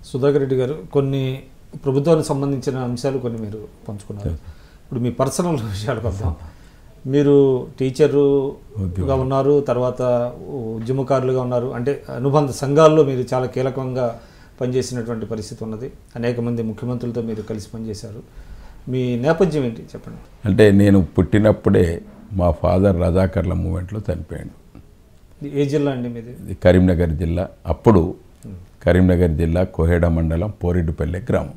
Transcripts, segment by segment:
సుధాకర్ రెడ్డి గారు, కొన్ని ప్రభుత్వానికి సంబంధించిన అంశాలు కొన్ని మీరు పంచుకున్నారు. ఇప్పుడు మీ పర్సనల్ విషయాలకు వద్దాం. మీరు టీచరుగా ఉన్నారు, తర్వాత ఉద్యమకారులుగా ఉన్నారు, అంటే అనుబంధ సంఘాల్లో మీరు చాలా కీలకంగా పనిచేసినటువంటి పరిస్థితి ఉన్నది. అనేక మంది ముఖ్యమంత్రులతో మీరు కలిసి పనిచేశారు. మీ నేపథ్యం ఏంటి చెప్పండి. అంటే నేను పుట్టినప్పుడే మా ఫాదర్ రజాకర్ల మూమెంట్లో చనిపోయాడు. ఏ జిల్లా అండి మీది? కరీంనగర్ జిల్లా. అప్పుడు కరీంనగర్ జిల్లా కోహెడ మండలం పోరెడ్డిపల్లె గ్రామం.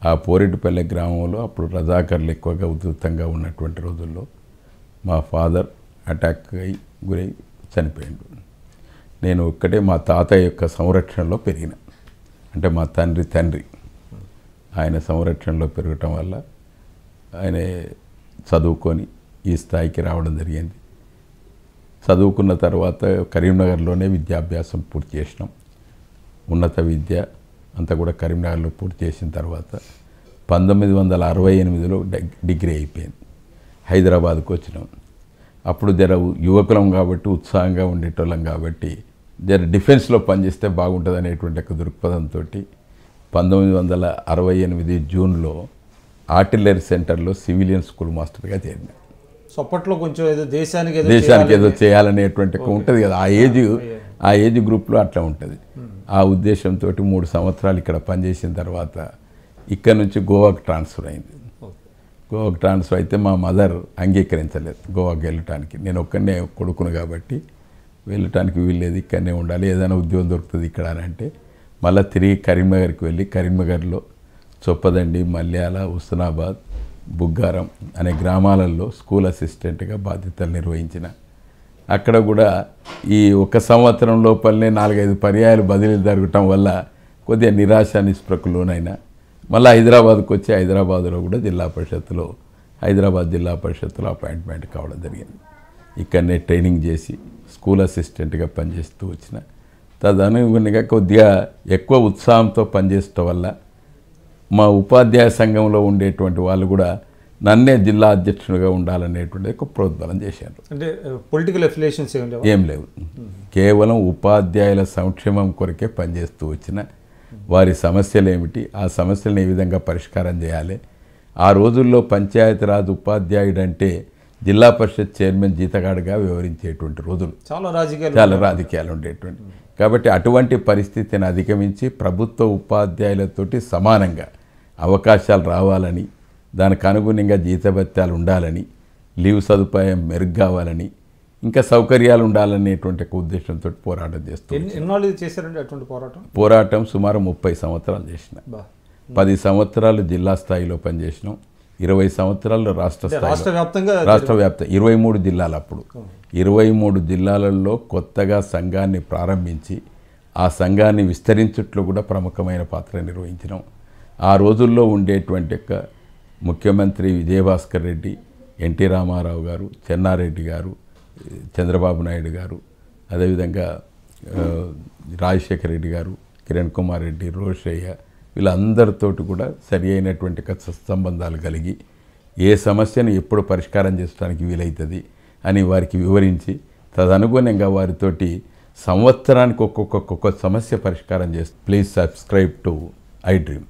ఆ పోరెడ్డిపల్లె గ్రామంలో అప్పుడు రజాకర్లు ఎక్కువగా ఉధృతంగా ఉన్నటువంటి రోజుల్లో మా ఫాదర్ అటాక్ అయి గురై చనిపోయాడు. నేను ఒక్కటే మా తాతయ్య యొక్క సంరక్షణలో పెరిగిన, అంటే మా తండ్రి ఆయన సంరక్షణలో పెరగటం వల్ల ఆయన చదువుకొని ఈ స్థాయికి రావడం జరిగింది. చదువుకున్న తర్వాత కరీంనగర్లోనే విద్యాభ్యాసం పూర్తి చేసినాం. ఉన్నత విద్య అంతా కూడా కరీంనగర్లో పూర్తి చేసిన తర్వాత 1968లో డిగ్రీ అయిపోయింది. హైదరాబాద్కు వచ్చినాం. అప్పుడు జర యువకులం కాబట్టి, ఉత్సాహంగా ఉండేటోళ్ళం కాబట్టి జర డిఫెన్స్లో పనిచేస్తే బాగుంటుంది అనేటువంటి ఒక దృక్పథంతో 1968 జూన్లో ఆర్టిల్లరీ సెంటర్లో సివిలియన్ స్కూల్ మాస్టర్గా చేరిన. సో అప్పట్లో కొంచెం ఏదో దేశానికి ఏదో చేయాలనేటువంటి ఉంటుంది కదా, ఆ ఏజ్ గ్రూప్లో అట్లా ఉంటుంది. ఆ ఉద్దేశంతో 3 సంవత్సరాలు ఇక్కడ పనిచేసిన తర్వాత ఇక్కడ నుంచి గోవాకు ట్రాన్స్ఫర్ అయింది. గోవాకు ట్రాన్స్ఫర్ అయితే మా మదర్ అంగీకరించలేదు గోవాకి వెళ్ళటానికి. నేను ఒక్కనే కొడుకును కాబట్టి వెళ్ళటానికి వీల్లేదు, ఇక్కడనే ఉండాలి, ఏదైనా ఉద్యోగం దొరుకుతుంది ఇక్కడ అని అంటే మళ్ళీ తిరిగి కరీంనగర్కి వెళ్ళి కరీంనగర్లో చొప్పదండి, మల్యాల, హుస్నాబాద్, బుగ్గారం అనే గ్రామాలలో స్కూల్ అసిస్టెంట్గా బాధ్యతలు నిర్వహించిన. అక్కడ కూడా ఈ 1 సంవత్సరం లోపలనే 4-5 పర్యాయాలు బదిలీలు జరగటం వల్ల కొద్దిగా నిరాశ నిస్పృహలోనైనా మళ్ళీ హైదరాబాద్కి వచ్చి హైదరాబాద్లో కూడా హైదరాబాద్ జిల్లా పరిషత్తులో అపాయింట్మెంట్ కావడం జరిగింది. ఇక్కడనే ట్రైనింగ్ చేసి స్కూల్ అసిస్టెంట్గా పనిచేస్తూ వచ్చిన. తదనుగుణంగా కొద్దిగా ఎక్కువ ఉత్సాహంతో పనిచేయటం వల్ల మా ఉపాధ్యాయ సంఘంలో ఉండేటువంటి వాళ్ళు కూడా నన్నే జిల్లా అధ్యక్షుడిగా ఉండాలనేటువంటి ఒక ప్రోద్బలం చేశారు. అంటే పొలిటికల్ అఫిలియేషన్స్ ఏం లేవు, కేవలం ఉపాధ్యాయుల సంక్షేమం కొరకే పనిచేస్తూ వచ్చిన. వారి సమస్యలు ఏమిటి, ఆ సమస్యలను ఏ విధంగా పరిష్కారం చేయాలి. ఆ రోజుల్లో పంచాయతీరాజ్ ఉపాధ్యాయుడు అంటే జిల్లా పరిషత్ చైర్మన్ జీతగాడుగా వ్యవహరించేటువంటి రోజులు, చాలా రాజకీయాలు ఉండేటువంటి. కాబట్టి అటువంటి పరిస్థితిని అధిగమించి ప్రభుత్వ ఉపాధ్యాయులతోటి సమానంగా అవకాశాలు రావాలని, దానికి అనుగుణంగా జీతభత్యాలు ఉండాలని, లీవ్ సదుపాయం మెరుగ్గావాలని, ఇంకా సౌకర్యాలు ఉండాలనేటువంటి ఒక ఉద్దేశంతో పోరాటం చేస్తాం. పోరాటం సుమారు 30 సంవత్సరాలు చేసిన. 10 సంవత్సరాలు జిల్లా స్థాయిలో పనిచేసినాం. 20 సంవత్సరాలు రాష్ట్ర 23 జిల్లాలు. అప్పుడు 23 జిల్లాలలో కొత్తగా సంఘాన్ని ప్రారంభించి ఆ సంఘాన్ని విస్తరించట్లో కూడా ప్రముఖమైన పాత్ర నిర్వహించినాం. ఆ రోజుల్లో ఉండేటువంటి ముఖ్యమంత్రి విజయభాస్కర్ రెడ్డి, ఎన్టీ రామారావు గారు, చెన్నారెడ్డి గారు, చంద్రబాబు నాయుడు గారు, అదేవిధంగా రాజశేఖర రెడ్డి గారు, కిరణ్ కుమార్ రెడ్డి, రోషయ్య, వీళ్ళందరితోటి కూడా సరి అయినటువంటి సత్సంబంధాలు కలిగి ఏ సమస్యను ఎప్పుడు పరిష్కారం చేసుకోవడానికి వీలవుతుంది అని వారికి వివరించి తదనుగుణంగా వారితోటి సంవత్సరానికి ఒక్కొక్క సమస్య పరిష్కారం చేస్తుంది. Please subscribe to I dream.